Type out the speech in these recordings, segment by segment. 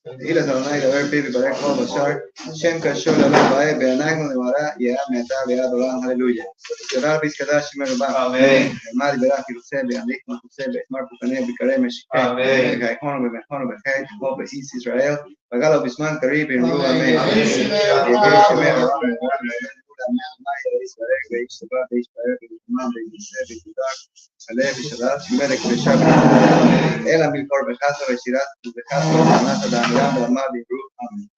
إلى ترناي لغير بيبي بريك هو بشار شن كشول لا باي بيناك من ورا يا متى بيا دولان هاليلويا كذا بيس كذا شمال با آمين ما لي بلا في السبب عليك ما السبب ما بكناه بكلام شيء آمين كاي هون بخير هو بإيس إسرائيل فقالوا بسمان قريب إنه آمين يجي شمال عليه بشرات ملك بشر إلى بالقرب خاصة بشرات بخاصة الناس داميان لما بيروح آمين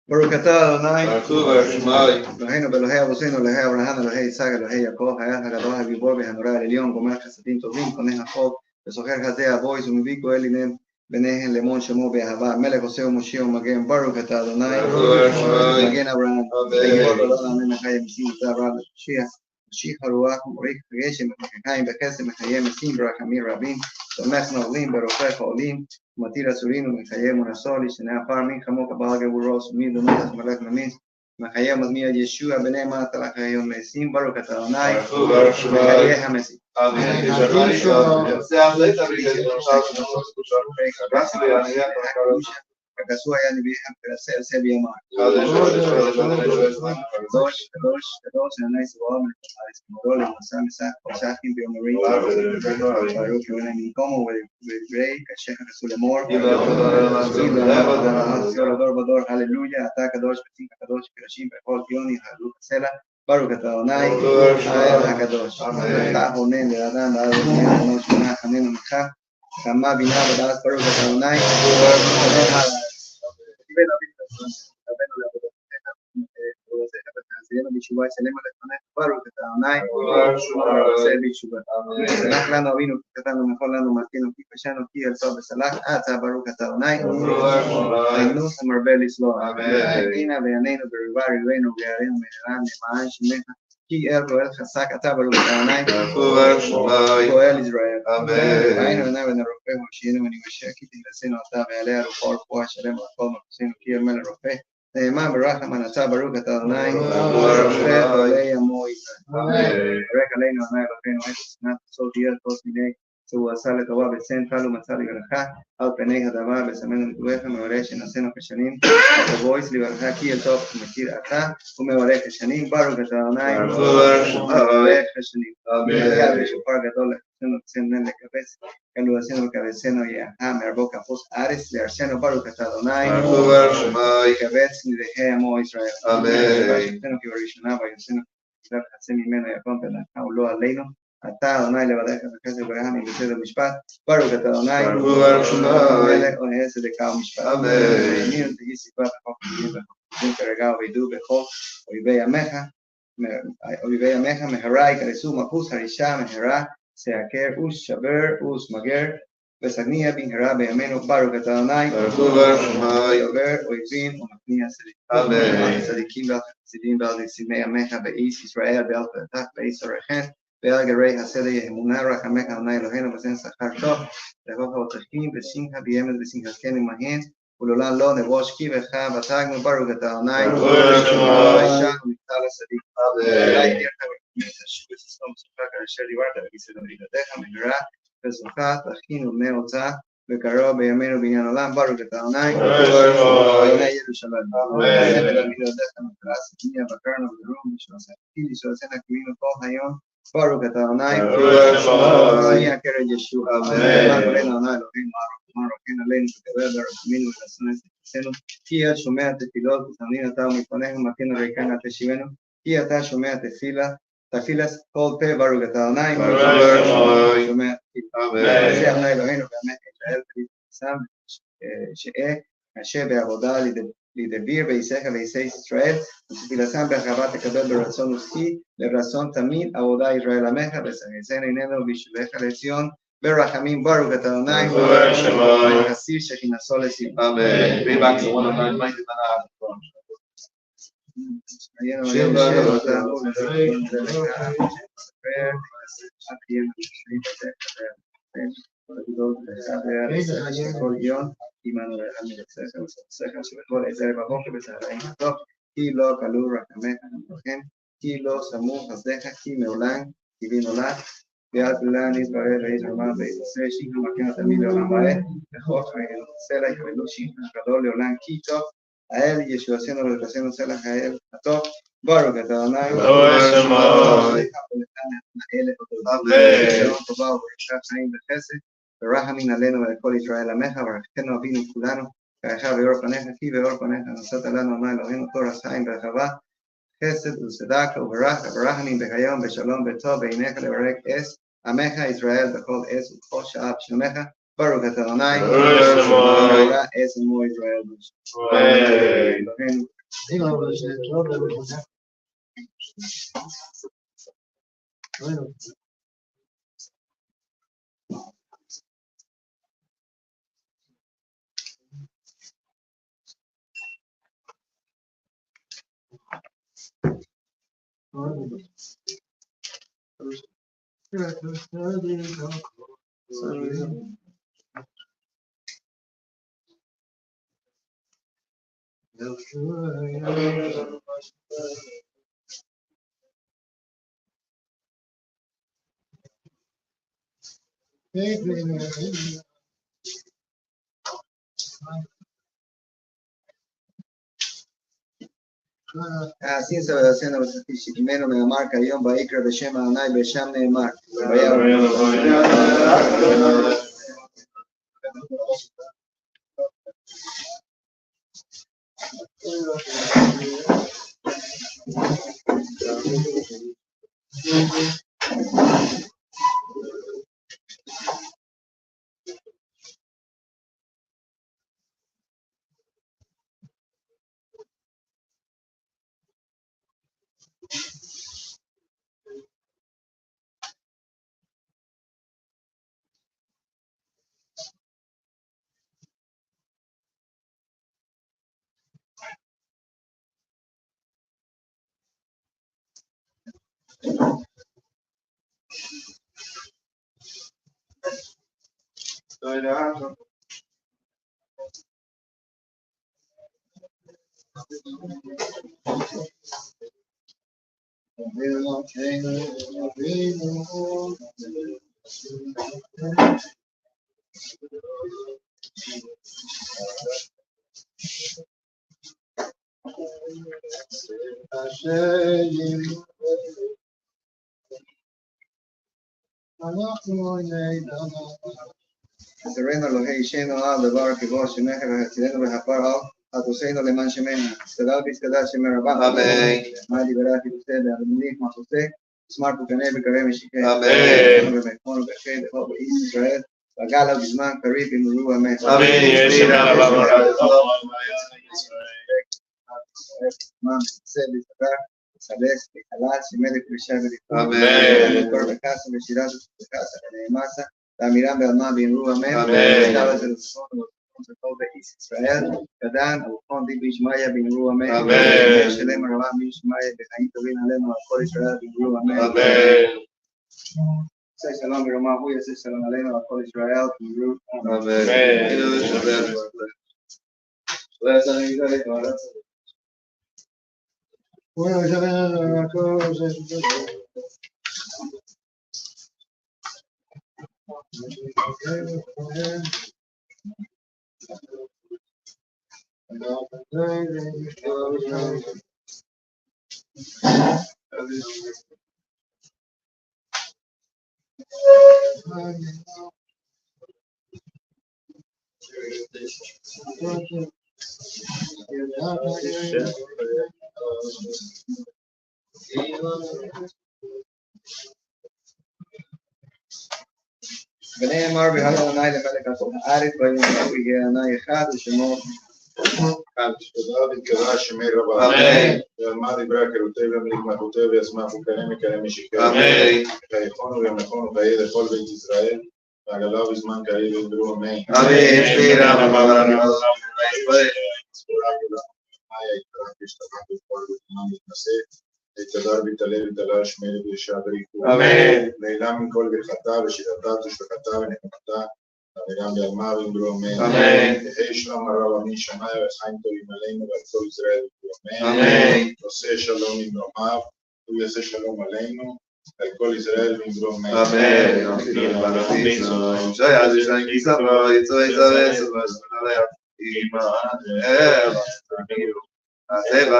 Baruch atah Adonai, Shemai, Eloheinu ואלוהי אבותינו, אלוהי אברהם, אלוהי יצחק, אלוהי יעקב, היה הגדול הגיבור והנורא העליון, גומר חסדים טובים, קונה החוב, וזוכר חסדי אבויס, ומביא גואל הנה ביניהם למון שמו באהבה, מלך עושה ומושיע ומגן, ברוך אתה אדוני, מגן אברהם, וגיבור גדול אמן החי המסים, אתה רב משיח הרוח ומוריך הגשם, וחיים בחסד מחיי מסים ברחמים רבים, תומך נובלים ברופך עולים, ומתיר אסורים ומחיי מונסו, לשנה עפר מי כמוך בעל גבורוס, ומי דומך מלך ממיס, מחיי מזמין עד ישוע בני מעט לך היום מסים, ברוך אתה אדוני, מחיי המסים. Agasua yani biha se biama. Kadosh na nice woman. Morola masami sa shahim bi omarin. Baruch yo ni como with Grey, Kashem Sulemor. Bador hallelujah. Ata kadosh betin kadosh kirashim bekol yoni halu sela. Baruch ata Adonai. Kadosh. Ta honen le adam la no shna hanen makha. Kama bina badas baruch ata Adonai. בתשובה שלמה לפניך, ברוך אתה אדוני, ועשה בתשובה. סלח לנו אבינו כי חטאנו, נכון לנו מלכנו כי פשענו, כי אל טוב וסלח, אתה ברוך אתה אדוני, עלינו המרבה לסלוח. הנה ויעננו בריבה ריבנו ויערנו מהרה למען שמך, כי אל גואל חזק, אתה ברוך אתה אדוני, גואל ישראל. היינו עיניו ונרופא והושיענו ונמשך, כי תגלסנו אתה ועליה רוחו רפואה שלם וכל מפסינו, כי אל מלך רופא. נאמן ברחמן אתה ברוך אתה אדוני, רופא עולי עמו ישראל. ברק עלינו אדוני אלוהינו, את שנאת סוד יהיה כל מיני, שהוא עשה לטובה בצן חל ומצא לברכה, על פני הדבר ושמנו לדבריך, מעורר שנעשינו כשנים, ובויס לברכה כי אל טוב מכיר אתה, ומעורר כשנים, ברוך אתה אדוני, מעורר כשנים. יד ושופר גדול לחצנו צנן לקבץ, אלו עשינו לקבצנו יאה, מערבו כפוס ארץ, לארצנו ברוך אתה אדוני, לקבץ נדחי עמו ישראל. שבשתנו כבראשונה ויוצאנו חצי ממנו יקום בדרכה ולא עלינו. אתה אדוני לבדך בחסד וברחמים ובצדק ומשפט, ברוך אתה אדוני, מלך עושה צדקה ומשפט. אמן. תהי סיפת החוק וחוקים כרגע וידעו בכל אויבי עמך מהרה יקרסו מחוס הרישה מהרה שעקר אוס שבר אוס מגר וסגניה במהרה בימינו ברוך אתה אדוני, עובר אויבים ומכניע צדיקים והחסידים ועל נשיאי עמך באיס ישראל ועל פתח באיס עורכן ועל גרי הסדר יאמונה רחמך אדוני אלוהינו ושן שכר טוב לכוך ותחכים ושמחה בימד ושמחתנו עמהם ולעולם לא נבוש כי בך ותגנו ברוך אתה אדוני וישע ומקטל הצדיק אלי ידיך ותשוב ותשכום שפק אשר דיברת וכיסד בריתך מהרה וזוכה תחכינו בני הוצאה וקרוב בימינו בעניין עולם ברוך אתה אדוני ועיני ירושלים ולהגיד עדיך מטרה סכיניה בקרנו ודרום שעושה נקבינו כל היום ברוך אתה אדוני שמי הקרד ישוע אמן עלינו אדוני אלוהים מרוקן עלינו וקבל ברחמינו ולשנא אצלנו כי את שומע תפילות ותמנין אתה ומפניך ומכין ריקן תשיבנו כי אתה שומע תפילה כל פה ברוך אתה אדוני שומע תפילה זה אדוני אלוהינו באמת ישראל ותפסם שאה אשר בעבודה לדביר וישך וישי ישראל ותפילתם בהרחבה תקבל ברצון ושכי לרצון תמיד עבודה ישראל עמך ושגזן עינינו וישובך לציון ברחמים ברוך אתה אדוני וחסיר שכינסו לסיום. Amen. Read back to 109. כי לא כלו רחמך עמכם, כי לא סמוך חסדך, כי מעולם כבי נולד, ועד כולה נתברר ויתרמה ויתעשה, שכם מכן תמיד לעולם ועד, וכוח סלע יכבדו שכם גדול לעולם כי טוב, האל ישועתנו ולתעשינו סלע האל הטוב, ברוך אתה אדוני, שלום טובה וברכת חיים וחסד, ורחמים עלינו ולכל ישראל עמך, וברכתנו אבינו כולנו, כאחד ואור פניך, כי ואור פניך נשאת לנו אדוני אלוהינו תורס חיים ברחבה, חסד וצדקה וברחמים ביום ושלום וטוב בעיניך לברך אס עמך ישראל בכל אס ובכל שעה בשלומך ברוך אתה אדוני, ברוך אס עמו ישראל. Así se va haciendo primero me marca yo Baikra de Shema Anai Besham Neymar. Terreno lo que lleno a de bar que vos me retirando de aparo a tu seno de manchemena será viscada se me rabá amén más liberar que usted de mismo a usted smart que nebe que me chique amén me pone que de Israel la gala bisman carib en ru amén amén man se visca sabes que ala se me de cristiano amén por la casa me tirar de casa de masa la mirando al mar bien ru amén estaba en el fondo de Israel Kadan con di Bishmaya bin ru amén Shalem Rabba Bishmaya de Caín Tobin Aleno al Israel bin ru amén Say shalom Rama Huya say shalom Aleno al Israel bin ru amén Bueno, ya ven la cosa. בני אמר בהלו ענאי למלך הארץ ויהיה ענאי אחד ושמו תודה ותקווה שמי רבה אמן ועלמה דיברה קרותיו ומלכמתותיו וישמח וקרם יקרם משיקר אמן ויכונו וימלכונו ויהיה לכל בית ישראל ועגלה בזמן קריב ידרו אמן אמן שמירה רבה תדר ויתעלה ויתעלה שמי לברישה בריקו אמן לילה מכל ברכתה ושירתה ושבחתה ונחמתה וגם בעלמה וידרו אמן תהי שלום הרב אמין שמאי וחיים טובים עלינו ועל כל ישראל וידרו אמן עושה שלום ממרומיו הוא יעשה שלום עלינו על כל ישראל וידרו אמן אמן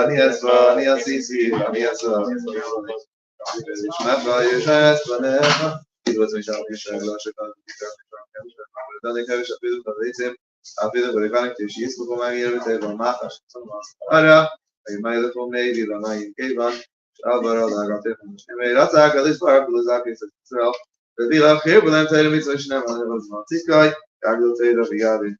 אני אסבא, אני אסיסי, אני אסבא שמע ישס בנך ידרוץ משם ישראל לא שקל ותני כאלה שפידו את הביצים אפידו בריבן כתשיס וקומאגיר וטבע מחש ארה מה ידפו מיידי למים כיוון שאל ברל דאגרתם משמי רצה הקדש ברק ולזק יסף ישראל ובי להבחיר בלהם תאיר מצווה שנם על הזמן ציסקאי יגדל תאיר בידי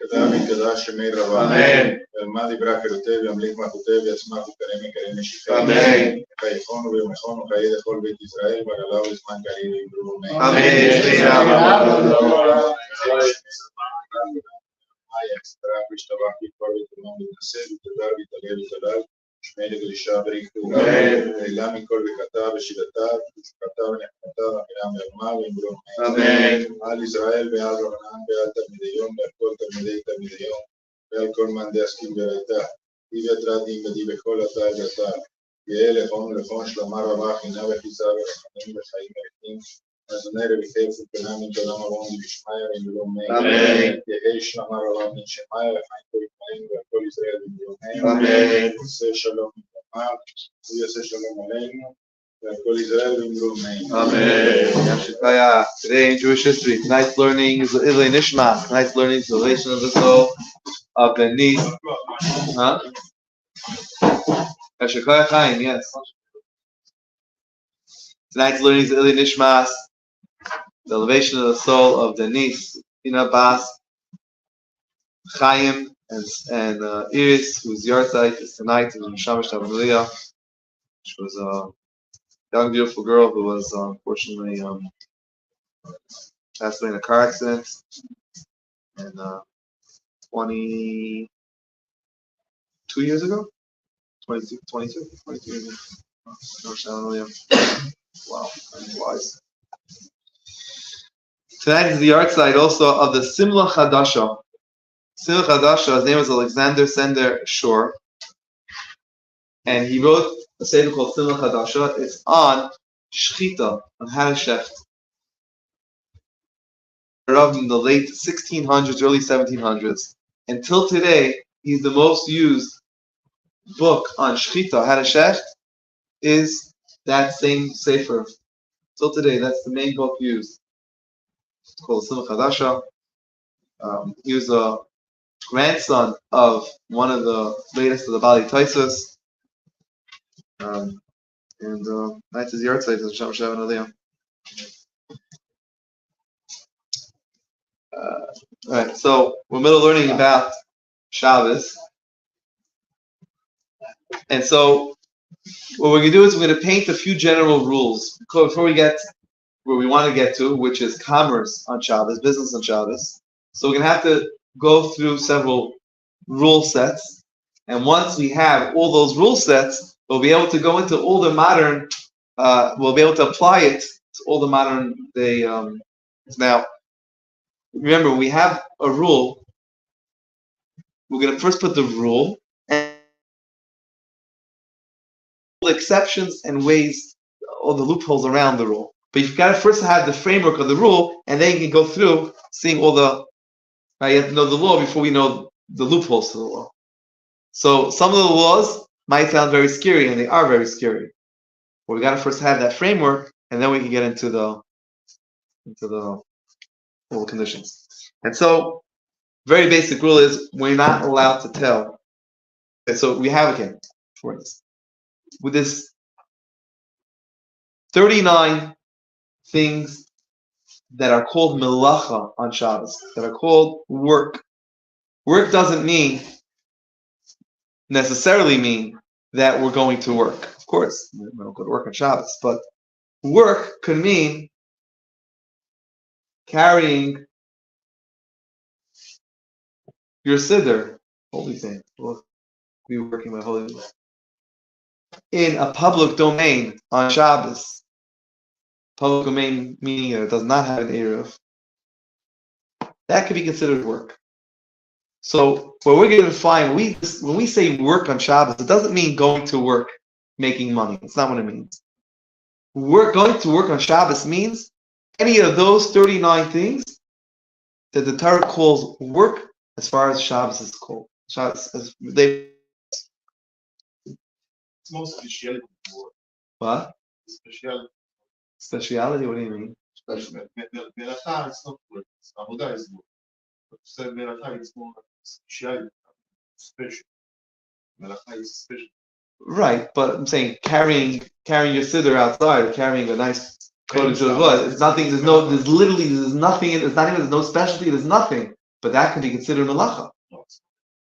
כתב יקדש שמי רבה. אמן. ואלמד יברא חירותי וימליך מלכותי ויצמח וקרם יקרם משיחי. אמן. חייכון ויומכון וחיי לכל בית ישראל וגלה וזמן קריב יברו. אמן. אקסטרה ושתבח בכל ותלמון ותנסה ותדל ותלל ותלל שמי לגלישה בריחתו. ואלה מכל וכתב ושידתיו ושפתיו ונחמתיו אמירה מרמה ואמרו. אמן. על ישראל ועל רבנן ועל תלמידי יום ועל כל תלמידי יום ועל כל מאן דעסקים ברייתא. די ותרדים ודי בכל אתר ואתר. יהיה לכון ולכון שלמה רבה חינה וחיסה ורחמים וחיים מריחים. אדוני רבי חייף ופנה מן תולם ארון ובשמיא ואמרו מי. אמן. יהי שלמה רבה מן שמיא וחיים תורימאים ועל כל ישראל ואמרו מי. אמן. עושה שלום מלחמה, הוא יעשה שלום עלינו ועל כל ישראל ואמרו מי. Amen. Today in Jewish history, tonight's learning is the Ilay Nishma. Tonight's learning is the relation of the soul of the niece. Huh? Ashikoya Chaim, yes. Tonight's learning is the Ilay Nishmas, the elevation of the soul of the niece, Ina Bas, Chaim, and Iris, whose yahrzeit is tonight in Shamash Tabanuliyah, which was a young, beautiful girl who was unfortunately passed away in a car accident and 22 years ago? 22 years ago. Wow, that's wise. Tonight is the yahrzeit also of the Simla Chadasha. Simla Chadasha, his name was Alexander Sender Shor, and he wrote a sefer called Simla Chadasha. It's on Shechita, on how to shecht. In the late 1600s, early 1700s. Until today, he's the most used book on Shechita, how to shecht, is that same sefer. Till today, that's the main book used. It's called Simla Chadasha. He was a grandson of one of the latest of the Bali Taisus. Tonight's his yahrzeit in Shamash Tabanuliyah. Alright, so we're middle learning about Shabbos. And so what we're going to do is we're going to paint a few general rules before we get where we want to get to, which is commerce on Shabbos, business on Shabbos. So we're going to have to go through several rule sets. And once we have all those rule sets, we'll be able to go into all the modern, we'll be able to apply it to all the modern day. Now, remember, we have a rule. We're going to first put the rule and all the exceptions and ways, all the loopholes around the rule. But you've got to first have the framework of the rule, and then you can go through seeing all the. Right, you have to know the law before we know the loopholes to the law. So some of the laws might sound very scary, and they are very scary. But we got to first have that framework, and then we can get into the all the conditions. And so, very basic rule is we're not allowed to tell. Okay, so we have again for this with this 39 things that are called melacha on Shabbos, that are called work. Work doesn't necessarily mean that we're going to work. Of course, we don't go to work on Shabbos, but work could mean carrying your siddur, holy thing, will be working my holy thing, in a public domain on Shabbos. Public domain meaning it does not have an Eruv. That could be considered work. So what we're going to find, when we say work on Shabbos, it doesn't mean going to work, making money. It's not what it means. Going to work on Shabbos means any of those 39 things that the Torah calls work as far as Shabbos is called. Shabbos, it's more speciality. What? Speciality. Speciality? What do you mean? Melacha is not work. Avodah is work. But to say Melacha is more speciality, special. Melacha is special. Right, but I'm saying carrying your siddur outside, carrying a nice coat of Jewish blood. It's nothing. There's nothing. There's no specialty. There's nothing. but that can be considered melacha.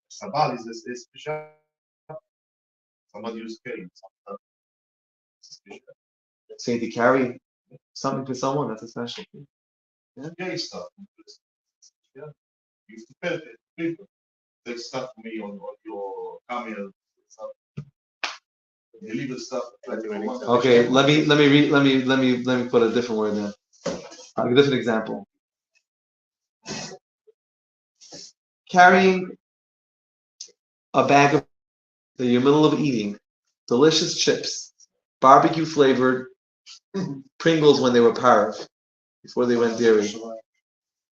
Sabal is special. Somebody who's carrying something. Saying to carry something for someone, that's a special thing. Yeah, carry stuff. Yeah, you have to pay people. Take stuff for me on your camel. Deliver stuff. Okay, let me put a different word there. I'll give a different example. Carrying a bag of that you're in the middle of eating, delicious chips, barbecue flavored Pringles when they were Parav, before they went dairy.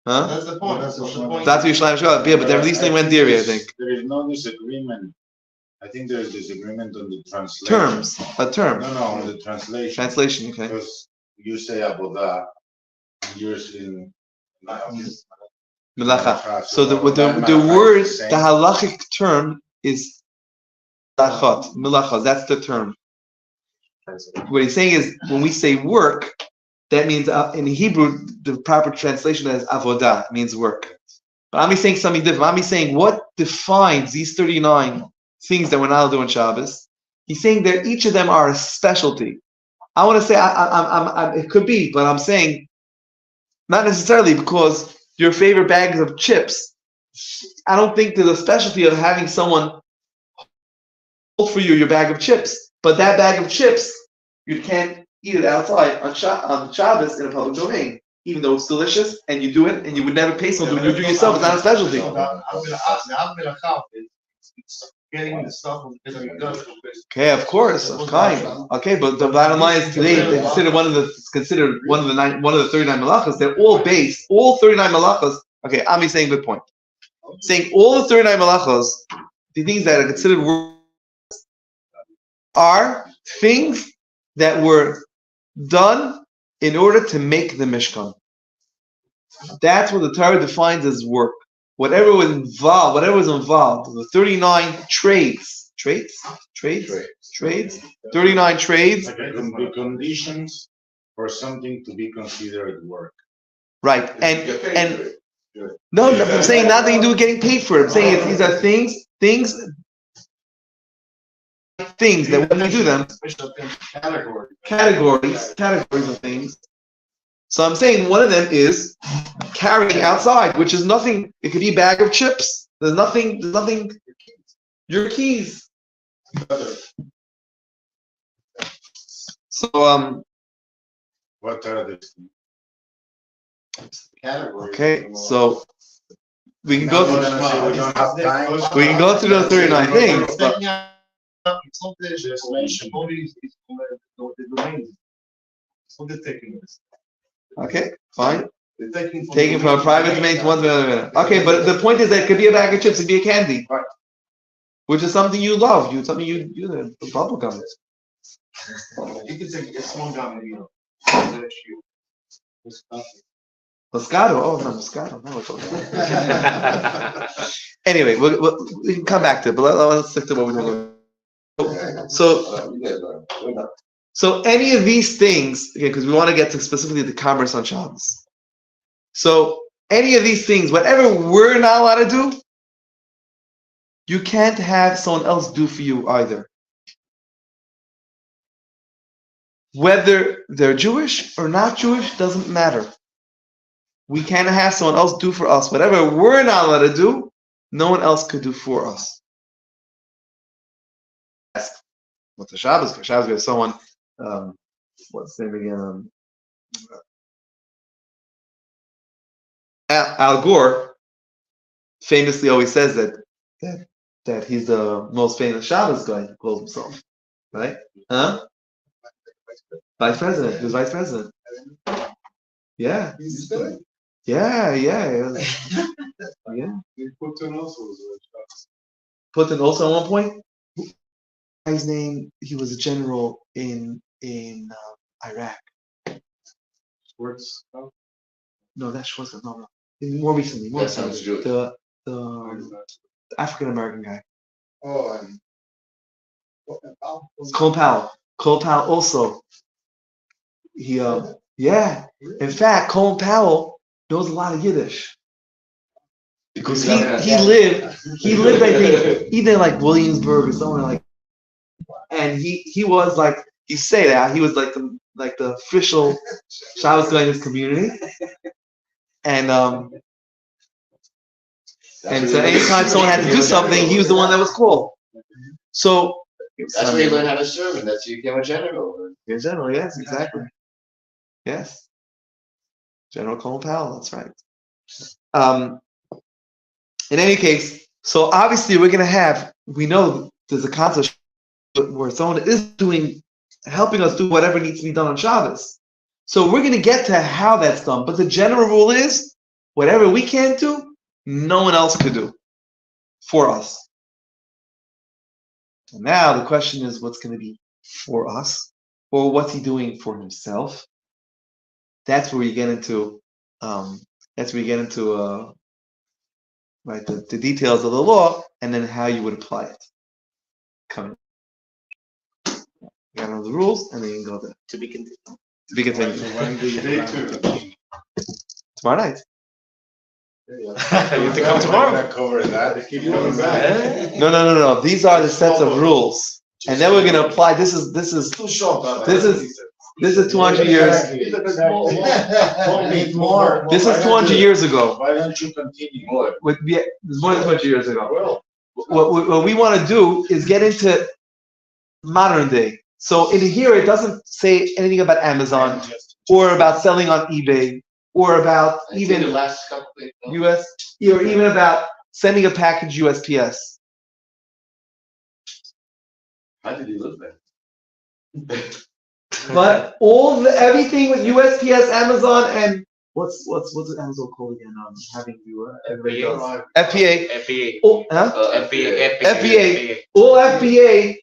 Huh? That's the point. That's the point. That's Yerushalayim Shabbat. Yeah, but at least they went dairy, I think. There is no disagreement. I think there is disagreement on the translation. Terms. A term. No, on the translation. Translation, okay. Because you say avodah, you're saying Melacha. So the word, the halachic term is melacha. That's the term. What he's saying is, when we say work, that means in Hebrew the proper translation is avodah, means work. But I'm saying something different. I'm saying what defines these 39 things that we're not doing Shabbos. He's saying that each of them are a specialty. I want to say it could be, but I'm saying not necessarily, because your favorite bags of chips, I don't think there's a specialty of having someone hold for you your bag of chips. But that bag of chips, you can't eat it outside on Shabbos in a public domain, even though it's delicious and you do it and you would never pay someone to do it yourself. It's not a specialty. Getting the stuff. Okay, of course, fine. Okay, but the bottom line is today they consider one of the 39 malachas. They're all based, all 39 malachas. Okay, I'm saying good point. Saying all the 39 malachas, the things that are considered are things that were done in order to make the Mishkan. That's what the Torah defines as work. Whatever was involved, the 39 trades, 39 trades. The conditions for something to be considered work. Right, and no, I'm saying nothing to do with getting paid for it. I'm saying these are things that when you do them, categories of things. So I'm saying one of them is carrying outside, which is nothing. It could be a bag of chips. There's nothing. Your keys. So What are these categories? Okay, so we can go through those 39 things. But okay, fine. Taking from a private domain to one to another. Okay, but the point is that it could be a bag of chips, it could be a candy, which is something you love. Something you the bubble gum. You can take a small gum and Moscato. Oh no, Moscato. No, it's okay. Anyway, we can come back to it, but let's stick to what we're doing. So any of these things, okay, because we want to get to specifically the commerce on Shabbos. So any of these things, whatever we're not allowed to do, you can't have someone else do for you either. Whether they're Jewish or not Jewish doesn't matter. We can't have someone else do for us. Whatever we're not allowed to do, no one else could do for us. What's the Shabbos? For Shabbos, we have someone, what's his name again? Al Gore famously always says that he's the most famous Shabbos guy, he calls himself. Right? Huh? Vice president. He was vice president. Yeah. Yeah. Yeah. Putin also at one point. His name. He was a general in Iraq. Schwartz? No, that's Schwartz. No. More recently. The African American guy. Oh, Colin Powell. Colin Powell also. He yeah. In fact, Colin Powell knows a lot of Yiddish. Because he lived I think either like Williamsburg or somewhere like, and he was like, you say that he was like the official Shabbos guy in his community, and so anytime someone had to do something, he was the one that was called. So that's where you learn how to serve, and that's how you became a general. You're a general, yes, exactly. Yes. General Colin Powell, that's right. In any case, so obviously we know there's a concept where someone is helping us do whatever needs to be done on Shabbos. So we're going to get to how that's done. But the general rule is, whatever we can't do, no one else could do for us. And now the question is, what's going to be for us? Or what's he doing for himself? That's where you get into right, the details of the law, and then how you would apply it. Coming. You gotta know the rules, and then you can go there. To be continued. To be continued. Tomorrow night. You have to come tomorrow. No. These are the sets of rules, and then we're gonna apply. This is 200 years. This is 200 years ago. Why don't you continue? It's more than 20 years ago. What we want to do is get into modern day. So in here, it doesn't say anything about Amazon or about selling on eBay or about even the last couple US or even about sending a package USPS. How did he live there? But everything with USPS, Amazon, and what's Amazon called again? Having you everybody does. FBA. Oh, huh? FBA. All FBA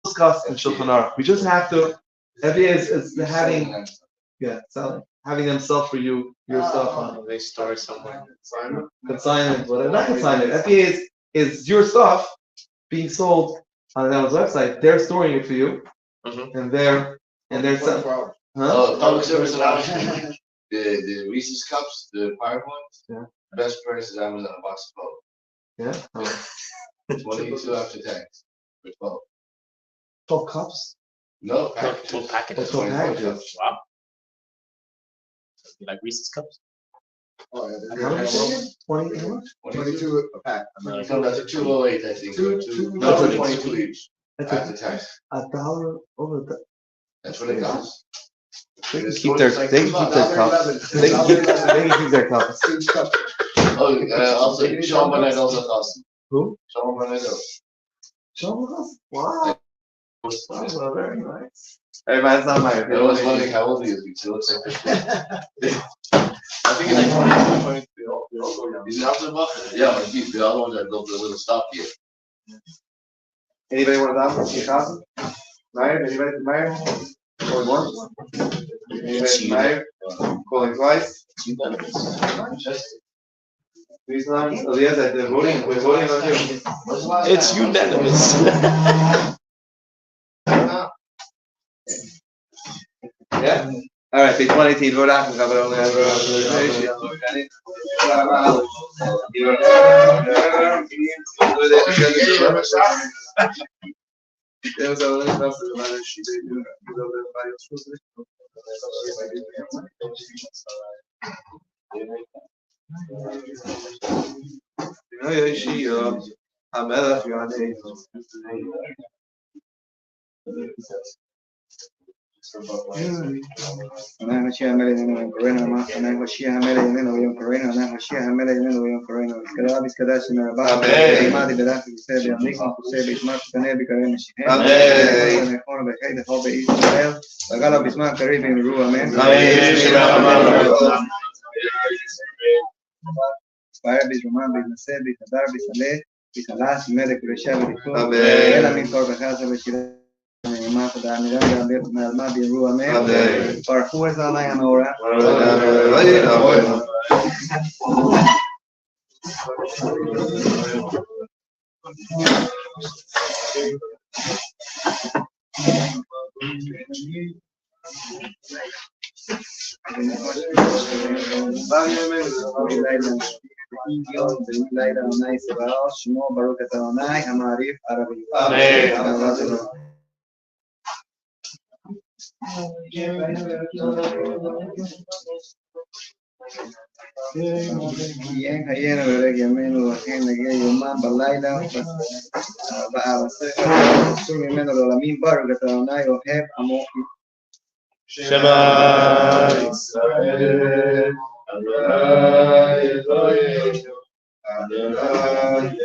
discussed in Shulchan Aruch. We just have to. FBA is having them sell for you your stuff on. They store somewhere. Consignment, whatever. Not consignment. FBA is your stuff being sold on Amazon's website. They're storing it for you, and they're selling. Public service announcement. The Reese's cups, the pirate ones. Yeah. Best price is Amazon a box of 12. Yeah. 22 after tax for 12. 12 cups. No, 12 packages. 12 packages. Wow. You like Reese's cups? How much? 20? How much? 22 a pack. So that's a 208, I think. No, No, 22 each That's after tax. $1 over the. That's what it costs. They can keep their cups. They can keep their cups. Oh, also, Sean Burnett also costs. Who? Sean Burnett. Wow. Wow, very nice. Hey man, it's not my I was wondering how old he is because he looks like this. I think he's like 22. He's an outside buff. Yeah, but the other ones that go for a little stop here. Anybody want to offer $2,000? Meyer? Anybody from Meyer? Calling once? Anybody from Meyer? Calling twice? Please, Eliezer, we're voting on you. It's unanimous. Yeah? All right, page 118. Vote out. Ana Hoshia Hamele Yemeno Correno Ma Ana Hoshia Hamele Yemeno Yom Correno Ana Hoshia Hamele Yemeno Yom Correno Kada Biskada Shina Ba Madi Bedak Sebe Amnikum Sebe Ismak Tane Bikare Meshihem Amen Nekon Bekai the Hobe Israel Bagala Bismak Karibim Ru Amen Spire Bis Roman Bis Naseh Bis Hadar Bis Ale Bis Alas Medek Resha Bitu Ela Min Kor Bechasa Bechira Baruch es Adonai Hameorach. יום ולילה עונאי סבאו, שמו ברוך אתה עונאי, המעריף ערבי. Bien, ayer veré que menos la gente que yo man balaila ba sumi menos la min bar que ta na yo heb amo Shema Yisrael, Adonai Eloheinu, Adonai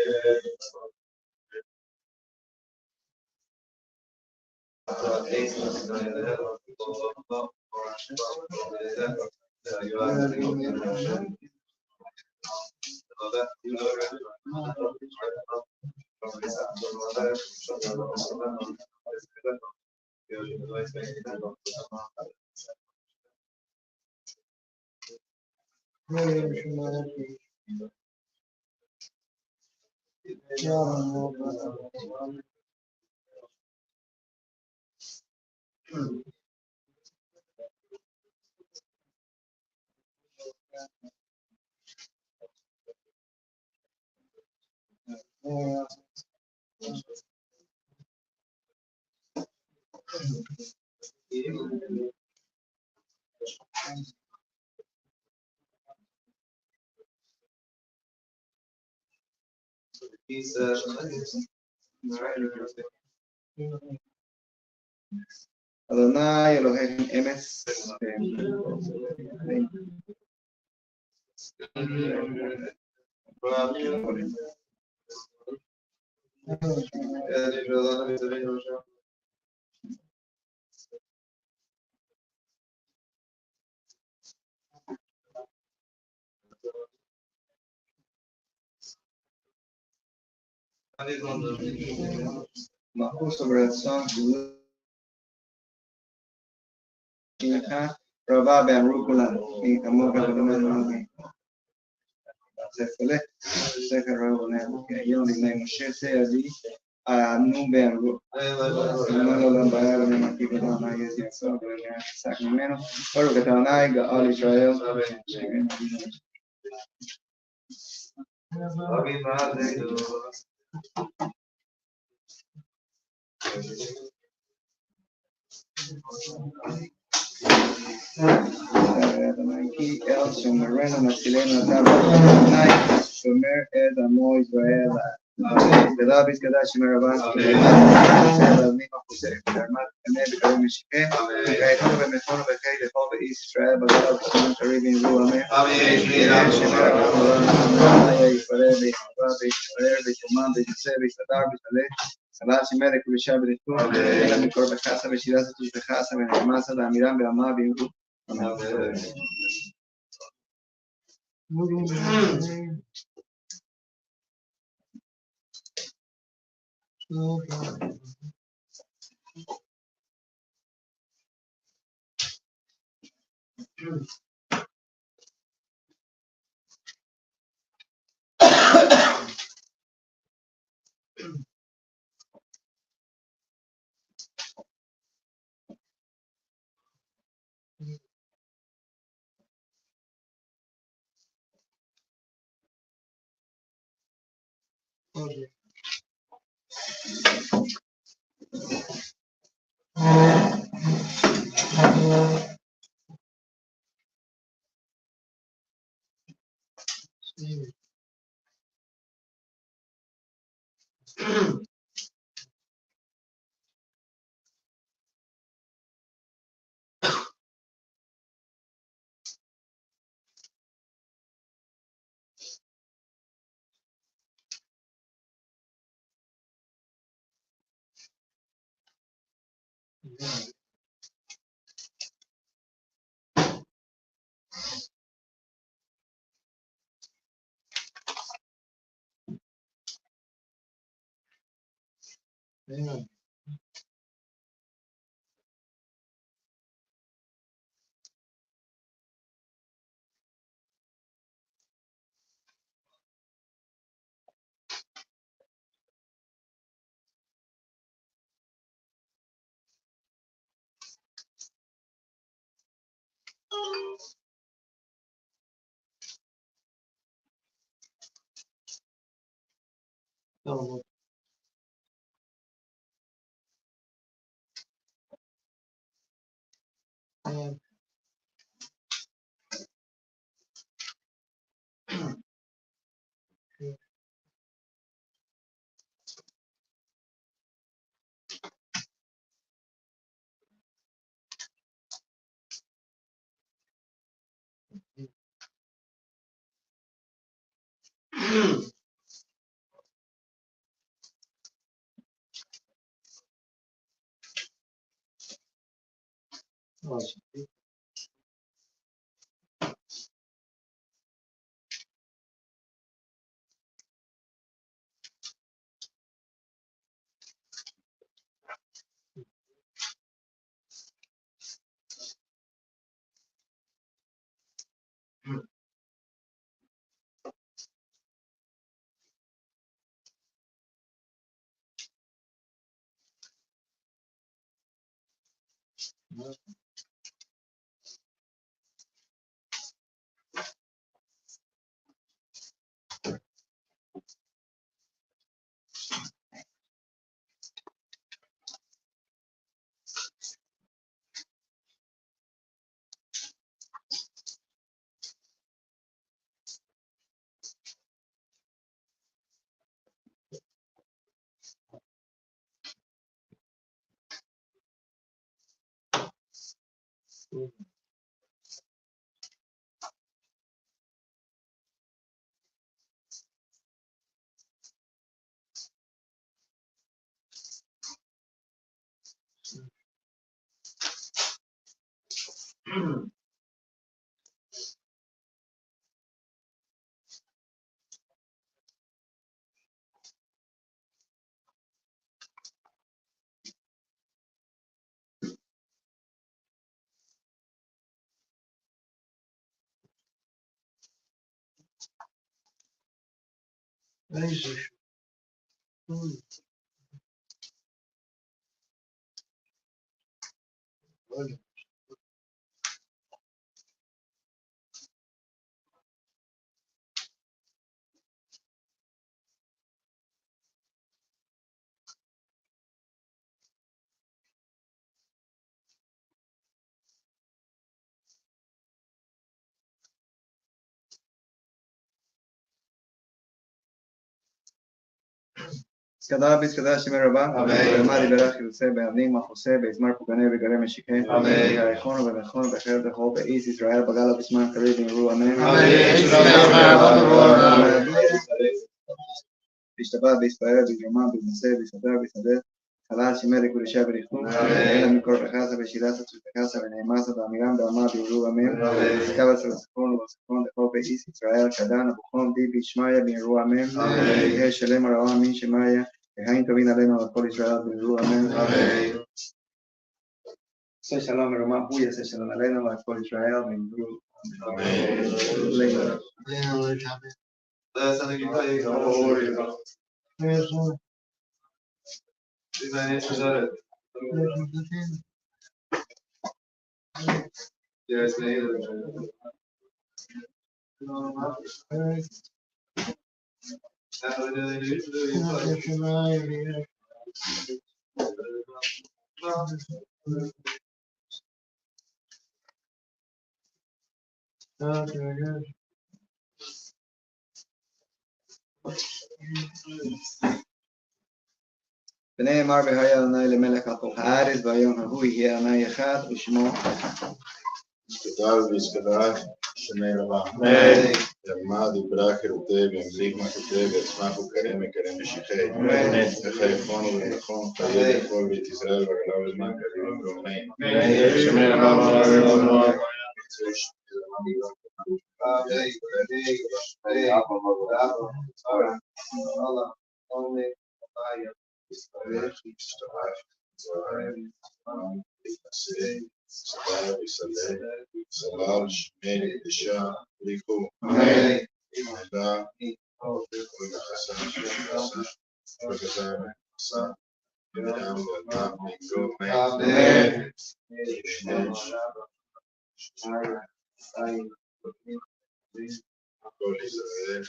Adonai Elohim emes Mahfuz sobre el son Mincha Rabba ben Rukula mi amor que lo menos se fue se que Rabba que yo ni me Moshe se allí a nu ben Rukula no lo lambar me aquí que no hay es eso que saca menos pero que está nada y all Israel Aquí el somerano chileno Adonai Shomer Ed Amo Israel Gada Gada Shomer Rabban Misma José Hermat Emet Karim Shike Gaitano Bemefono Bekei Lefol Israel Bagada Bishman Karibin Ru Amen Shomer Rabban Yisrael Yisrael Bishman Bishaseh Bishadar Bishaleh Salah Shemer Kulisha Bishtu Ela Mikor Bechasa Bishirasa Tush Bechasa Benamasa Damiram Be'ama Bimru Skadar bis kadar shimer rabba. Amen. Mari berach yuseh be'avnim machoseh be'izmar pugane be'gare meshikeh. Amen. Yarichonu be'mechonu be'cher b'chol be'is Israel b'gala b'zman karev b'nru. Amen. B'ishtabah b'Israel b'Yomam b'Moseh b'Sadar b'Sadeh. חלל שמר לקודשה בריחום, אלא מכל פחסה ושילסה וצפקסה ונאמסה באמירם בעמה ביולו אמן, זכב אצל הספון ובספון דחור באיס ישראל, קדן, אבוכום, די בישמעיה ביולו אמן, יהיה שלם הרעו אמין שמעיה, והאין תבין עלינו על כל ישראל ביולו אמן. עשה שלום מרומם, הוא יעשה שלום עלינו ועל כל ישראל ביולו אמן. ונאמר והיה אדוני למלך על כל הארץ והיום ההוא יהיה אדוני אחד ושמו Skadar bis kadar shimer rabba. Yamad ibrak eruteh be'amlik machuteh be'atzmach u'karem ekarem meshikeh. V'chaychon u'v'nechon chayed echol b'it Yisrael v'galav b'zman karev b'nru. Amen. Shimer rabba. Salal, Shmei, Isha, Riku, Meda, Ulachasa, Shpagasa, Sa, Miriam, Yalma, Mikro, Amen. Kol Israel,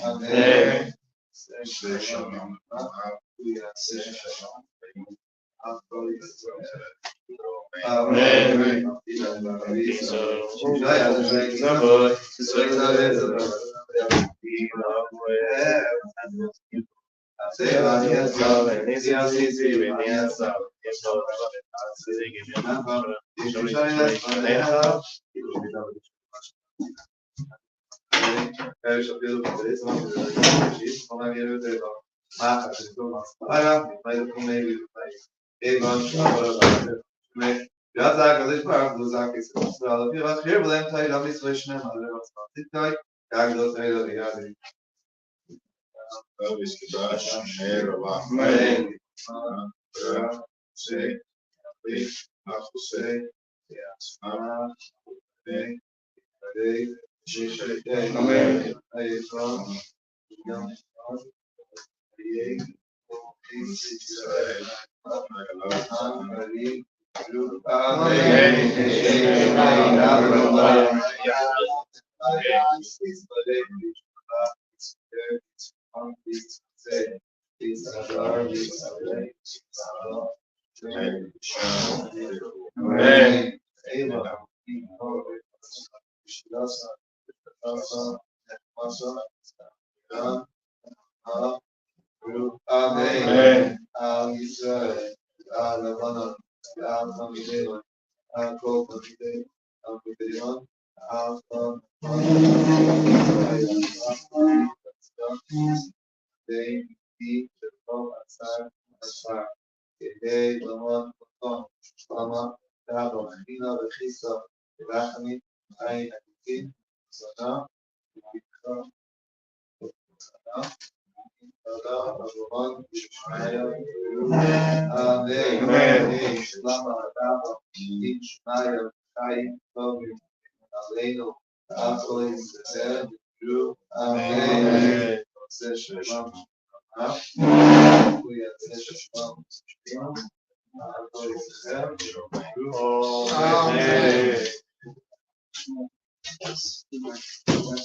Amen.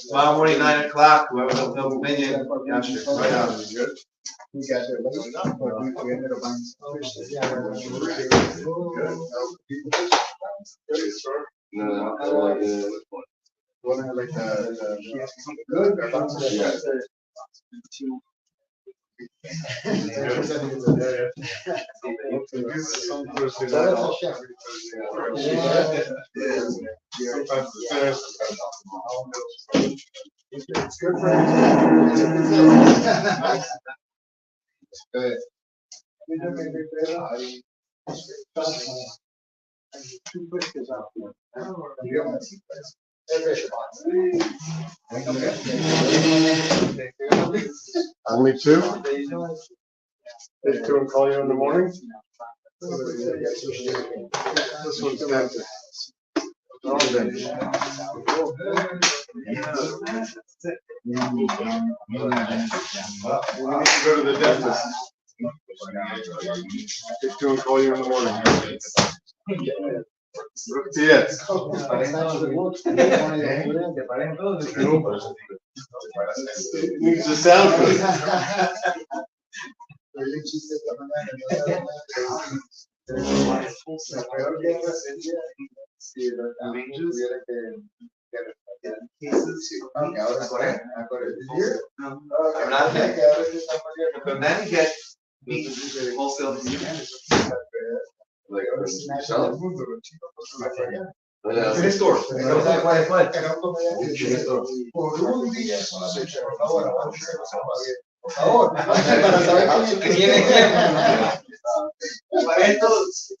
Tomorrow morning, 9 o'clock, whoever doesn't know Dominion, right out. We got there, but we ended up buying some fish. One had like good. It's good for good. Two fishes out there. Only two? Take two and call you in the morning? This one's empty. Go to the dentist. Take two and call you in the morning. Yes. Needs to sound good. Wholesale. Store. Por favor, para saber qué tiene. Para estos.